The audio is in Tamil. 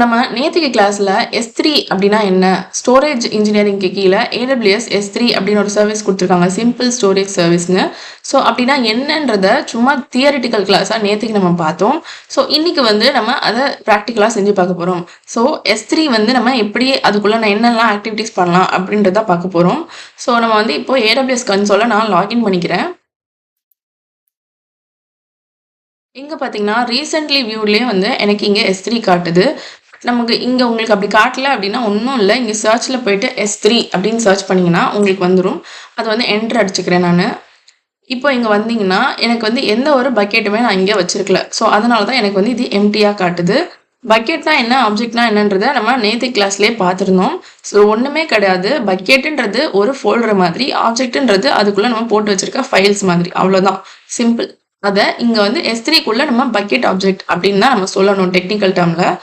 நம்ம நேத்திக்கு கிளாஸ்ல S3 அப்படின்னா என்ன, ஸ்டோரேஜ் இன்ஜினியரிங்க்கு கீழே AWS S3 அப்படின்னு ஒரு சர்வீஸ் கொடுத்துருக்காங்க, சிம்பிள் ஸ்டோரேஜ் சர்வீஸ்னு. ஸோ அப்படின்னா என்னன்றத சும்மா தியரிட்டிக்கல் கிளாஸாக நேத்திக்கு நம்ம பார்த்தோம். ஸோ இன்னைக்கு வந்து நம்ம அதை ப்ராக்டிக்கலாக செஞ்சு பார்க்க போகிறோம். ஸோ S3 வந்து நம்ம எப்படி அதுக்குள்ளே நான் என்னெல்லாம் ஆக்டிவிட்டீஸ் பண்ணலாம் அப்படின்றத பார்க்க போகிறோம். ஸோ நம்ம வந்து இப்போ AWS கன்சோலை நான் லாகின் பண்ணிக்கிறேன். இங்கே பார்த்தீங்கன்னா ரீசெண்ட்லி வியூலேயே வந்து எனக்கு இங்கே S3 காட்டுது. நமக்கு இங்கே உங்களுக்கு அப்படி காட்டல அப்படின்னா ஒன்றும் இல்லை, இங்கே சர்ச்சில் போயிட்டு S3 அப்படின்னு சர்ச் பண்ணிங்கன்னா உங்களுக்கு வந்துடும். அது வந்து என்ட்ரு அடிச்சுக்கிறேன் நான். இப்போ இங்கே வந்தீங்கன்னா எனக்கு வந்து எந்த ஒரு பக்கெட்டுமே நான் இங்கே வச்சிருக்கல. ஸோ அதனால தான் எனக்கு வந்து இது எம்டியாக காட்டுது. பக்கெட்னா என்ன, ஆப்ஜெக்ட்னா என்னன்றதை நம்ம நேற்று கிளாஸ்லேயே பார்த்துருந்தோம். ஸோ ஒன்றுமே கிடையாது. பக்கெட்டுன்றது ஒரு ஃபோல்டர் மாதிரி, ஆப்ஜெக்ட்ன்றது அதுக்குள்ளே நம்ம போட்டு வச்சிருக்க ஃபைல்ஸ் மாதிரி, அவ்வளோதான், சிம்பிள். அதை இங்கே வந்து S3க்குள்ளே நம்ம பக்கெட் ஆப்ஜெக்ட் அப்படின்னு தான் நம்ம சொல்லணும் டெக்னிக்கல் டேர்மில்.